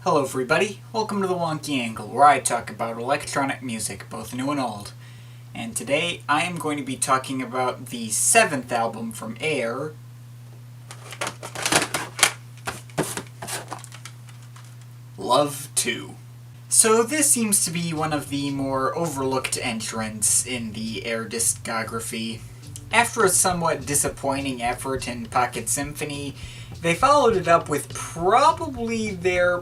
Hello everybody, welcome to the Wonky Angle, where I talk about electronic music, both new and old. And today I am going to be talking about the 7th album from Air, Love 2. So this seems to be one of the more overlooked entrants in the Air discography. After a somewhat disappointing effort in Pocket Symphony, they followed it up with probably their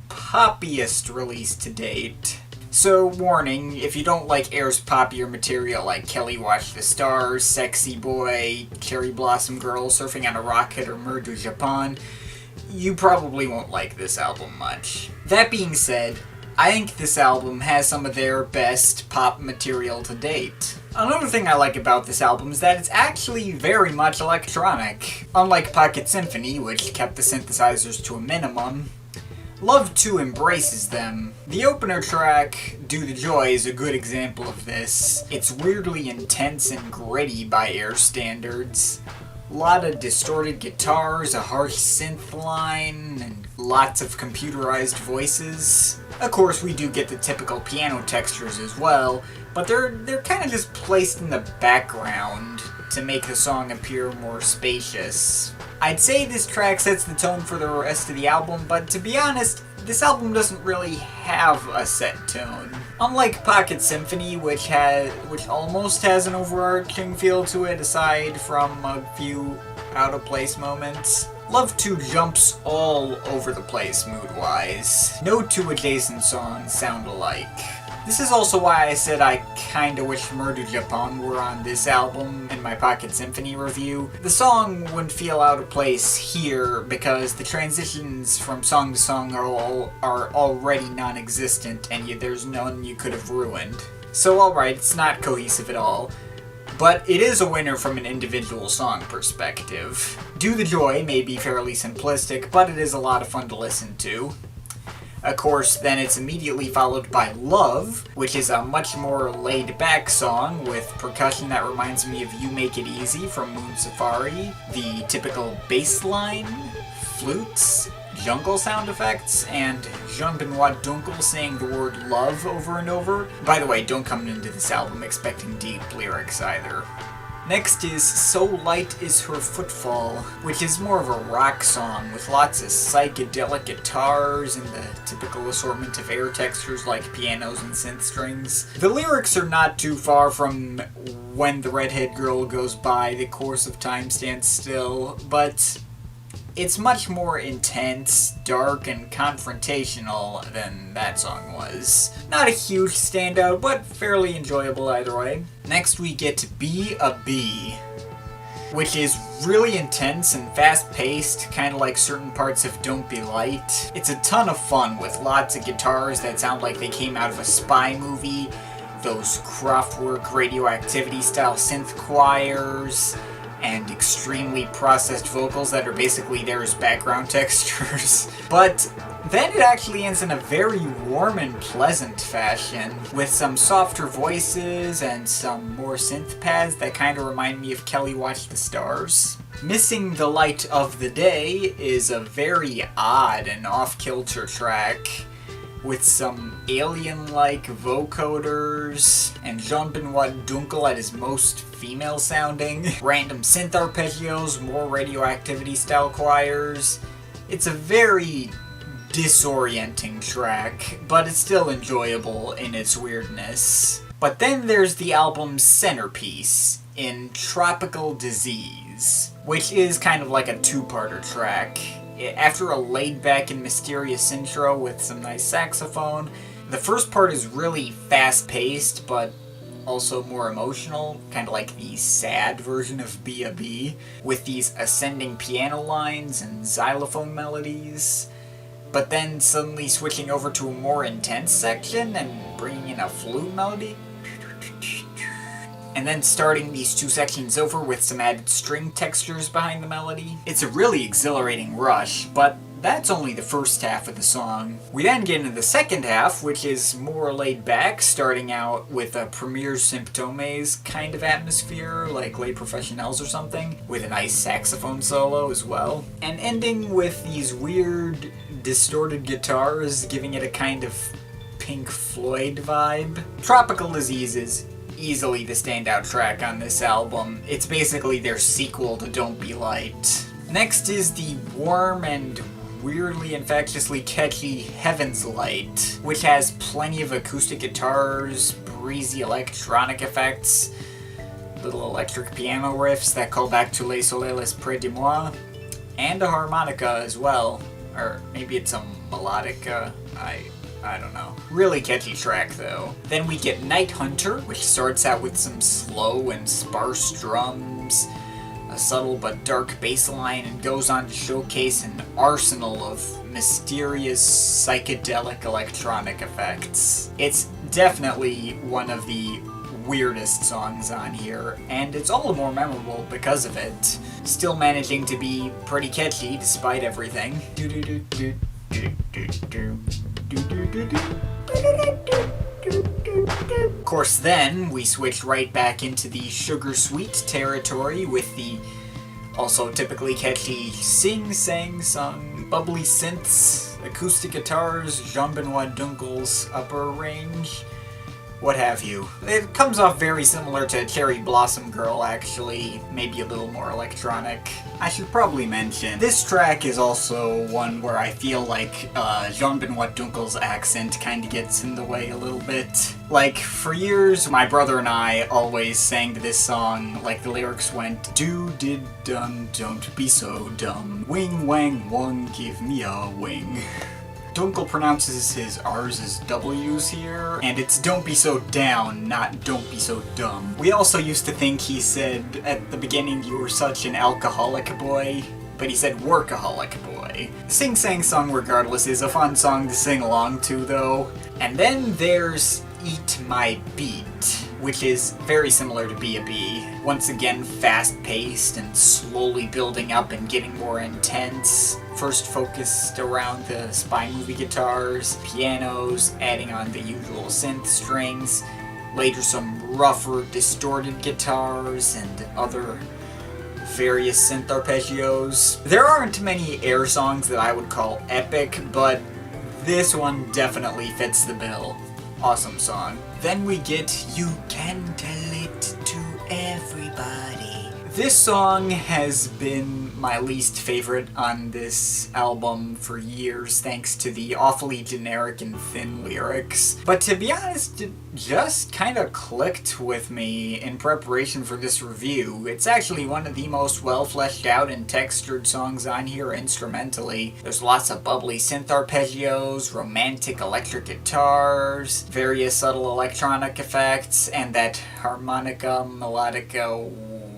poppiest release to date. So, warning, if you don't like Air's poppier material like Kelly Watch the Stars, Sexy Boy, Cherry Blossom Girl, Surfing on a Rocket, or Murder Japan, you probably won't like this album much. That being said, I think this album has some of their best pop material to date. Another thing I like about this album is that it's actually very much electronic. Unlike Pocket Symphony, which kept the synthesizers to a minimum, Love 2 embraces them. The opener track, Do the Joy, is a good example of this. It's weirdly intense and gritty by Air standards. A lot of distorted guitars, a harsh synth line, and lots of computerized voices. Of course, we do get the typical piano textures as well, but they're kind of just placed in the background to make the song appear more spacious. I'd say this track sets the tone for the rest of the album, but to be honest, this album doesn't really have a set tone. Unlike Pocket Symphony, which almost has an overarching feel to it aside from a few out-of-place moments, Love 2 jumps all over the place mood-wise. No two adjacent songs sound alike. This is also why I said I kinda wish Murder Japan were on this album in my Pocket Symphony review. The song wouldn't feel out of place here because the transitions from song to song are already non-existent and there's none you could have ruined. So alright, it's not cohesive at all, but it is a winner from an individual song perspective. Do the Joy may be fairly simplistic, but it is a lot of fun to listen to. Of course, then it's immediately followed by Love, which is a much more laid-back song with percussion that reminds me of You Make It Easy from Moon Safari, the typical bass line, flutes, jungle sound effects, and Jean-Benoit Dunkel saying the word love over and over. By the way, don't come into this album expecting deep lyrics either. Next is So Light Is Her Footfall, which is more of a rock song with lots of psychedelic guitars and the typical assortment of Air textures like pianos and synth strings. The lyrics are not too far from When the Redhead Girl Goes By, The Course of Time Stands Still, but it's much more intense, dark, and confrontational than that song was. Not a huge standout, but fairly enjoyable either way. Next we get Be a Bee, which is really intense and fast-paced, kinda like certain parts of Don't Be Light. It's a ton of fun with lots of guitars that sound like they came out of a spy movie, those Kraftwerk Radioactivity-style synth choirs, and extremely processed vocals that are basically there as background textures. But then it actually ends in a very warm and pleasant fashion, with some softer voices and some more synth pads that kind of remind me of Kelly Watch the Stars. Missing the Light of the Day is a very odd and off-kilter track, with some alien-like vocoders, and Jean-Benoit Dunkel at his most female-sounding, random synth arpeggios, more radioactivity-style choirs. It's a very disorienting track, but it's still enjoyable in its weirdness. But then there's the album's centerpiece, in Tropical Disease, which is kind of like a two-parter track. After a laid-back and mysterious intro with some nice saxophone, the first part is really fast-paced, but also more emotional, kind of like the sad version of Be a Bee, with these ascending piano lines and xylophone melodies, but then suddenly switching over to a more intense section and bringing in a flute melody, and then starting these two sections over with some added string textures behind the melody. It's a really exhilarating rush, but that's only the first half of the song. We then get into the second half, which is more laid back, starting out with a Premiere Symptomes kind of atmosphere, like Les Professionnels or something, with a nice saxophone solo as well, and ending with these weird distorted guitars, giving it a kind of Pink Floyd vibe. Tropical Disease is easily the standout track on this album. It's basically their sequel to Don't Be Light. Next is the warm and weirdly infectiously catchy Heaven's Light, which has plenty of acoustic guitars, breezy electronic effects, little electric piano riffs that call back to Les Soleils Près de Moi, and a harmonica as well. Or maybe it's a melodica, I don't know. Really catchy track though. Then we get Night Hunter, which starts out with some slow and sparse drums, a subtle but dark bass line, and goes on to showcase an arsenal of mysterious psychedelic electronic effects. It's definitely one of the weirdest songs on here, and it's all the more memorable because of it. Still managing to be pretty catchy despite everything. Of course, then we switch right back into the sugar sweet territory with the also typically catchy sing, sang, sung, bubbly synths, acoustic guitars, Jean-Benoit Dunkel's upper range, what have you. It comes off very similar to Cherry Blossom Girl, actually, maybe a little more electronic. I should probably mention, this track is also one where I feel like Jean-Benoit Dunkel's accent kind of gets in the way a little bit. Like, for years, my brother and I always sang to this song, like the lyrics went, do, did, done, don't be so dumb, wing, wang, wong, give me a wing. Dunkel pronounces his R's as W's here, and it's don't be so down, not don't be so dumb. We also used to think he said at the beginning you were such an alcoholic boy, but he said workaholic boy. Sing Sang Sung regardless is a fun song to sing along to though. And then there's Eat My Beat, which is very similar to B.A.B. Once again fast-paced and slowly building up and getting more intense. First focused around the spy movie guitars, pianos, adding on the usual synth strings, later some rougher distorted guitars and other various synth arpeggios. There aren't many Air songs that I would call epic, but this one definitely fits the bill. Awesome song. Then we get You Can Tell It to Everybody. This song has been my least favorite on this album for years, thanks to the awfully generic and thin lyrics. But to be honest, it just kind of clicked with me in preparation for this review. It's actually one of the most well fleshed out and textured songs on here instrumentally. There's lots of bubbly synth arpeggios, romantic electric guitars, various subtle electronic effects, and that harmonica, melodica,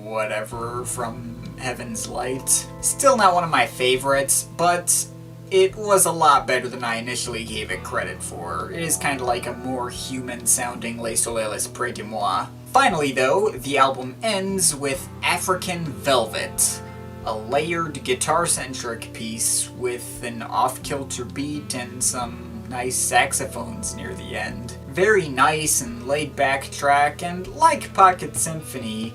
whatever from Heaven's Light. Still not one of my favorites, but it was a lot better than I initially gave it credit for. It is kind of like a more human-sounding Les Soleils Près de Moi. Finally, though, the album ends with African Velvet, a layered guitar-centric piece with an off-kilter beat and some nice saxophones near the end. Very nice and laid-back track, and like Pocket Symphony,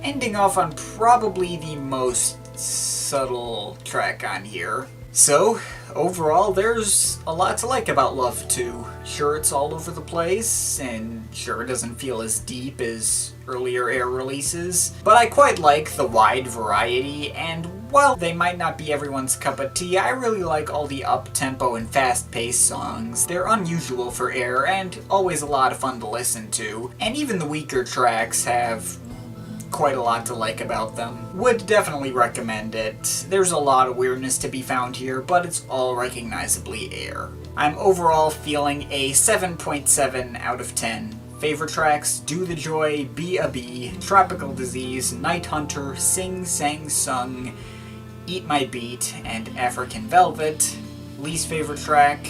ending off on probably the most subtle track on here. So, overall, there's a lot to like about Love 2. Sure, it's all over the place, and sure, it doesn't feel as deep as earlier Air releases, but I quite like the wide variety, and while they might not be everyone's cup of tea, I really like all the up-tempo and fast-paced songs. They're unusual for Air, and always a lot of fun to listen to, and even the weaker tracks have quite a lot to like about them. Would definitely recommend it. There's a lot of weirdness to be found here, but it's all recognizably Air. I'm overall feeling a 7.7 out of 10. Favorite tracks: Do the Joy, B.A.B., Tropical Disease, Night Hunter, Sing Sang Sung, Eat My Beat, and African Velvet. Least favorite track?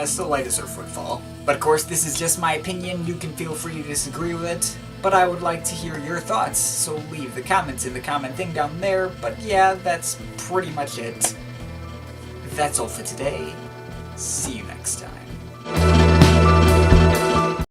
So Light as Her Footfall. But of course, this is just my opinion. You can feel free to disagree with it. But I would like to hear your thoughts, so leave the comments in the comment thing down there. But yeah, that's pretty much it. That's all for today. See you next time.